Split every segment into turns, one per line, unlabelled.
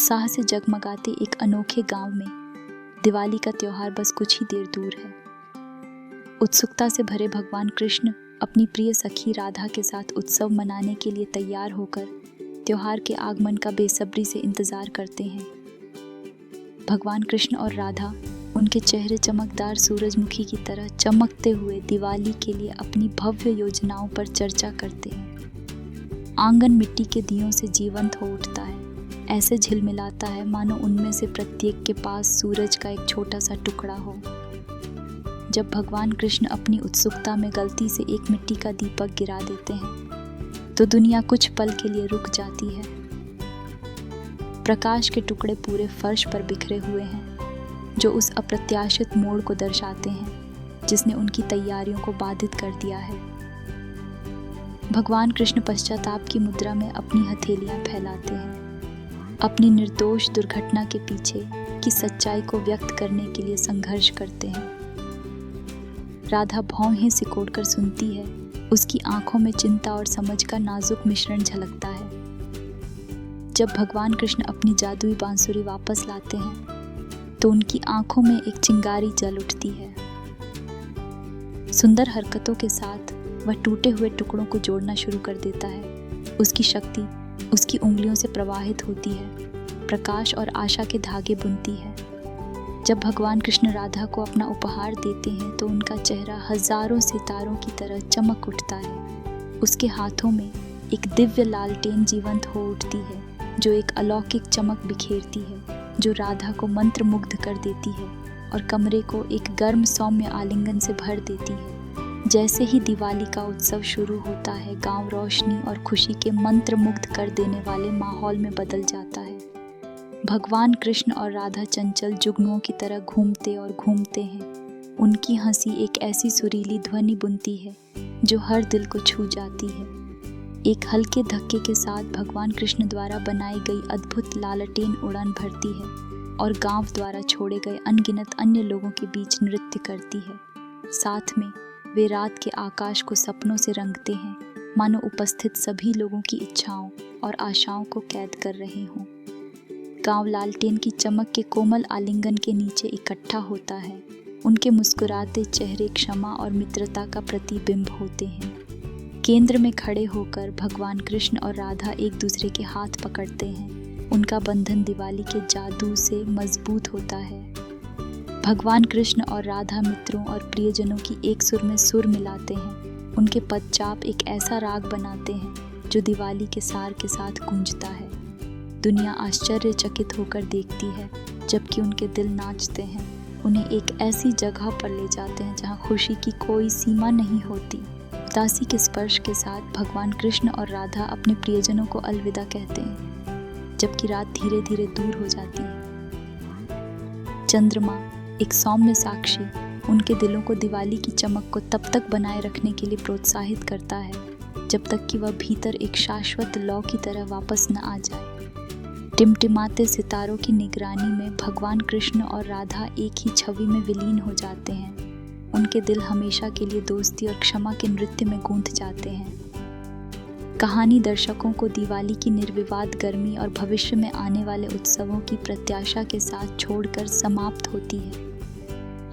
उत्साह से जगमगाते एक अनोखे गांव में दिवाली का त्योहार बस कुछ ही देर दूर है। उत्सुकता से भरे भगवान कृष्ण अपनी प्रिय सखी राधा के साथ उत्सव मनाने के लिए तैयार होकर त्योहार के आगमन का बेसब्री से इंतजार करते हैं। भगवान कृष्ण और राधा उनके चेहरे चमकदार सूरजमुखी की तरह चमकते हुए दिवाली के लिए अपनी भव्य योजनाओं पर चर्चा करते हैं। आंगन मिट्टी के दियों से जीवंत हो उठता है, ऐसे झिलमिलाता है मानो उनमें से प्रत्येक के पास सूरज का एक छोटा सा टुकड़ा हो। जब भगवान कृष्ण अपनी उत्सुकता में गलती से एक मिट्टी का दीपक गिरा देते हैं तो दुनिया कुछ पल के लिए रुक जाती है। प्रकाश के टुकड़े पूरे फर्श पर बिखरे हुए हैं, जो उस अप्रत्याशित मोड़ को दर्शाते हैं जिसने उनकी तैयारियों को बाधित कर दिया है। भगवान कृष्ण पश्चाताप की मुद्रा में अपनी हथेलियां फैलाते हैं, अपनी निर्दोष दुर्घटना के पीछे की सच्चाई को व्यक्त करने के लिए संघर्ष करते हैं। राधा भौहें सिकोड़कर सुनती है, उसकी आंखों में चिंता और समझ का नाजुक मिश्रण झलकता है। जब भगवान कृष्ण अपनी जादुई बांसुरी वापस लाते हैं तो उनकी आंखों में एक चिंगारी जल उठती है। सुंदर हरकतों के साथ वह टूटे हुए टुकड़ों को जोड़ना शुरू कर देता है। उसकी शक्ति उसकी उंगलियों से प्रवाहित होती है, प्रकाश और आशा के धागे बुनती है। जब भगवान कृष्ण राधा को अपना उपहार देते हैं तो उनका चेहरा हजारों सितारों की तरह चमक उठता है। उसके हाथों में एक दिव्य लालटेन जीवंत हो उठती है, जो एक अलौकिक चमक बिखेरती है, जो राधा को मंत्रमुग्ध कर देती है और कमरे को एक गर्म सौम्य आलिंगन से भर देती है। जैसे ही दिवाली का उत्सव शुरू होता है, गांव रोशनी और खुशी के मंत्रमुग्ध कर देने वाले माहौल में बदल जाता है। भगवान कृष्ण और राधा चंचल जुगनुओं की तरह घूमते और घूमते हैं। उनकी हंसी एक ऐसी सुरीली ध्वनि बुनती है जो हर दिल को छू जाती है। एक हल्के धक्के के साथ भगवान कृष्ण द्वारा बनाई गई अद्भुत लालटेन उड़ान भरती है और गांव द्वारा छोड़े गए अनगिनत अन्य लोगों के बीच नृत्य करती है। साथ में वे रात के आकाश को सपनों से रंगते हैं, मानो उपस्थित सभी लोगों की इच्छाओं और आशाओं को कैद कर रहे हों। गांव लालटेन की चमक के कोमल आलिंगन के नीचे इकट्ठा होता है। उनके मुस्कुराते चेहरे क्षमा और मित्रता का प्रतिबिंब होते हैं। केंद्र में खड़े होकर भगवान कृष्ण और राधा एक दूसरे के हाथ पकड़ते हैं। उनका बंधन दिवाली के जादू से मजबूत होता है। भगवान कृष्ण और राधा मित्रों और प्रियजनों की एक सुर में सुर मिलाते हैं। उनके पदचाप एक ऐसा राग बनाते हैं जो दिवाली के सार के साथ गूंजता है। दुनिया आश्चर्यचकित होकर देखती है, जबकि उनके दिल नाचते हैं। उन्हें एक ऐसी जगह पर ले जाते हैं जहां खुशी की कोई सीमा नहीं होती। उदासी के स्पर्श के साथ भगवान कृष्ण और राधा अपने प्रियजनों को अलविदा कहते हैं, जबकि रात धीरे धीरे दूर हो जाती है। चंद्रमा, एक सौम्य साक्षी, उनके दिलों को दिवाली की चमक को तब तक बनाए रखने के लिए प्रोत्साहित करता है जब तक कि वह भीतर एक शाश्वत लौ की तरह वापस न आ जाए। टिमटिमाते सितारों की निगरानी में भगवान कृष्ण और राधा एक ही छवि में विलीन हो जाते हैं। उनके दिल हमेशा के लिए दोस्ती और क्षमा के नृत्य में गूंथ जाते हैं। कहानी दर्शकों को दिवाली की निर्विवाद गर्मी और भविष्य में आने वाले उत्सवों की प्रत्याशा के साथ छोड़कर समाप्त होती है।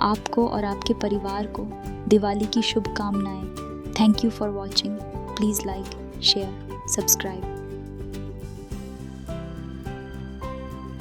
आपको और आपके परिवार को दिवाली की शुभकामनाएं। Thank you for watching. Please like, share, subscribe.